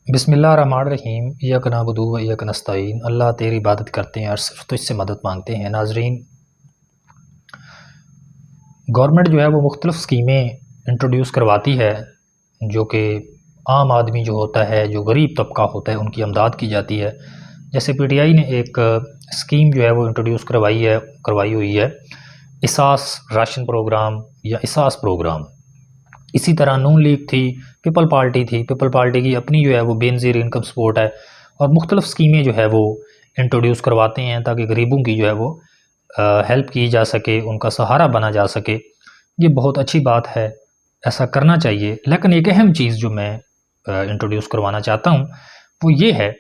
بسم اللہ الرحمن الرحیم، ایاک نعبد و ایاک نستعین۔ اللہ تیری عبادت کرتے ہیں اور صرف تجھ سے مدد مانگتے ہیں۔ ناظرین، گورنمنٹ جو ہے وہ مختلف اسکیمیں انٹروڈیوس کرواتی ہے جو کہ عام آدمی جو ہوتا ہے، جو غریب طبقہ ہوتا ہے، ان کی امداد کی جاتی ہے۔ جیسے پی ٹی آئی نے ایک اسکیم جو ہے وہ انٹروڈیوس کروائی ہوئی ہے، اساس راشن پروگرام یا اساس پروگرام۔ اسی طرح نون لیگ تھی، پیپل پارٹی تھی، پیپل پارٹی کی اپنی جو ہے وہ بے نظیر انکم سپورٹ ہے، اور مختلف اسکیمیں جو ہے وہ انٹروڈیوس کرواتے ہیں تاکہ غریبوں کی جو ہے وہ ہیلپ کی جا سکے، ان کا سہارا بنا جا سکے۔ یہ بہت اچھی بات ہے، ایسا کرنا چاہیے۔ لیکن ایک اہم چیز جو میں انٹروڈیوس کروانا چاہتا ہوں وہ یہ ہے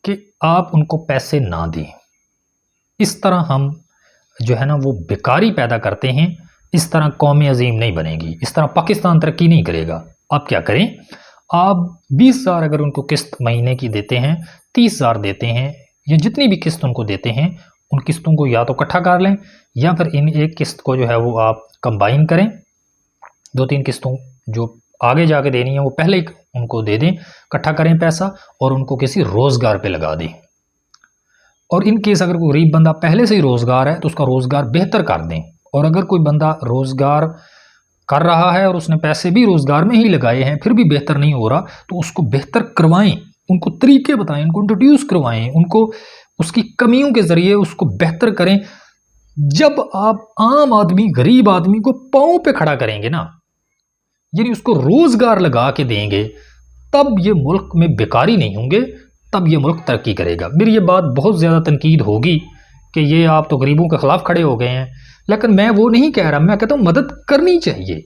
کہ آپ ان کو پیسے نہ دیں۔ اس طرح ہم جو ہے نا وہ بیکاری پیدا کرتے ہیں، اس طرح قوم عظیم نہیں بنے گی، اس طرح پاکستان ترقی نہیں کرے گا۔ آپ کیا کریں، آپ 20,000 اگر ان کو قسط مہینے کی دیتے ہیں، 30,000 دیتے ہیں، یا جتنی بھی قسط ان کو دیتے ہیں، ان قسطوں کو یا تو اکٹھا کر لیں یا پھر ان ایک قسط کو جو ہے وہ آپ کمبائن کریں، 2-3 قسطوں جو آگے جا کے دینی ہیں وہ پہلے ان کو دے دیں، اکٹھا کریں پیسہ اور ان کو کسی روزگار پہ لگا دیں۔ اور ان کیس اگر کوئی غریب بندہ پہلے سے ہی روزگار ہے تو اس کا روزگار بہتر کر دیں، اور اگر کوئی بندہ روزگار کر رہا ہے اور اس نے پیسے بھی روزگار میں ہی لگائے ہیں پھر بھی بہتر نہیں ہو رہا تو اس کو بہتر کروائیں، ان کو طریقے بتائیں، ان کو انٹروڈیوس کروائیں، ان کو اس کی کمیوں کے ذریعے اس کو بہتر کریں۔ جب آپ عام آدمی، غریب آدمی کو پاؤں پہ کھڑا کریں گے نا، یعنی اس کو روزگار لگا کے دیں گے، تب یہ ملک میں بیکاری نہیں ہوں گے، تب یہ ملک ترقی کرے گا۔ میری یہ بات بہت زیادہ تنقید ہوگی کہ یہ آپ تو غریبوں کے خلاف کھڑے ہو گئے ہیں، لیکن میں وہ نہیں کہہ رہا، میں کہتا ہوں مدد کرنی چاہیے،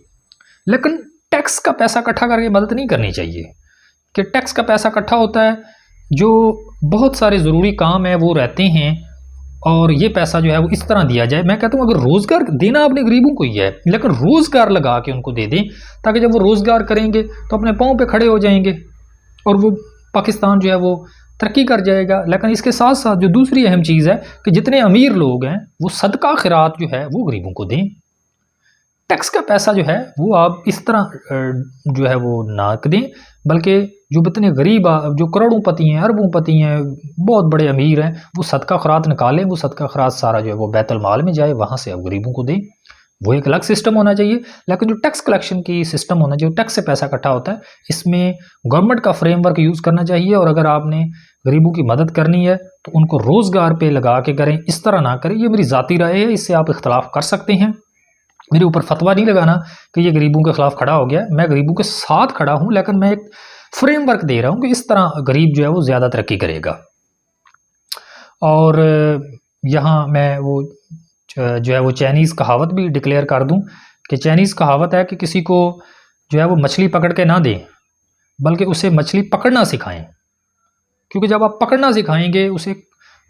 لیکن ٹیکس کا پیسہ اکٹھا کر کے مدد نہیں کرنی چاہیے، کہ ٹیکس کا پیسہ اکٹھا ہوتا ہے، جو بہت سارے ضروری کام ہیں وہ رہتے ہیں، اور یہ پیسہ جو ہے وہ اس طرح دیا جائے۔ میں کہتا ہوں اگر روزگار دینا اپنے غریبوں کو ہی ہے، لیکن روزگار لگا کے ان کو دے دیں تاکہ جب وہ روزگار کریں گے تو اپنے پاؤں پہ کھڑے ہو جائیں گے اور وہ پاکستان جو ہے وہ ترقی کر جائے گا۔ لیکن اس کے ساتھ ساتھ جو دوسری اہم چیز ہے کہ جتنے امیر لوگ ہیں وہ صدقہ خیرات جو ہے وہ غریبوں کو دیں۔ ٹیکس کا پیسہ جو ہے وہ آپ اس طرح جو ہے وہ نہ دیں، بلکہ جو اتنے غریب، جو کروڑوں پتی ہیں، اربوں پتی ہیں، بہت بڑے امیر ہیں، وہ صدقہ خیرات نکالیں، وہ صدقہ خیرات سارا جو ہے وہ بیت المال میں جائے، وہاں سے آپ غریبوں کو دیں۔ وہ ایک الگ سسٹم ہونا چاہیے، لیکن جو ٹیکس کلیکشن کی سسٹم ہونا چاہیے، ٹیکس سے پیسہ اکٹھا ہوتا ہے، اس میں گورنمنٹ کا فریم ورک یوز کرنا چاہیے، اور اگر آپ نے غریبوں کی مدد کرنی ہے تو ان کو روزگار پہ لگا کے کریں، اس طرح نہ کریں۔ یہ میری ذاتی رائے ہے، اس سے آپ اختلاف کر سکتے ہیں، میرے اوپر فتویٰ نہیں لگانا کہ یہ غریبوں کے خلاف کھڑا ہو گیا۔ میں غریبوں کے ساتھ کھڑا ہوں، لیکن میں ایک فریم ورک دے رہا ہوں کہ اس طرح غریب جو ہے وہ زیادہ ترقی کرے گا۔ اور یہاں میں وہ جو ہے وہ چائنیز کہاوت بھی ڈکلیئر کر دوں کہ چائنیز کہاوت ہے کہ کسی کو جو ہے وہ مچھلی پکڑ کے نہ دیں، بلکہ اسے مچھلی پکڑنا سکھائیں، کیونکہ جب آپ پکڑنا سکھائیں گے، اسے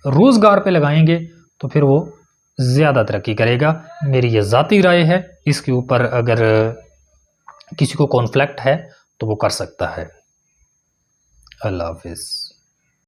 روزگار پہ لگائیں گے تو پھر وہ زیادہ ترقی کرے گا۔ میری یہ ذاتی رائے ہے، اس کے اوپر اگر کسی کو کانفلکٹ ہے تو وہ کر سکتا ہے۔ اللہ حافظ۔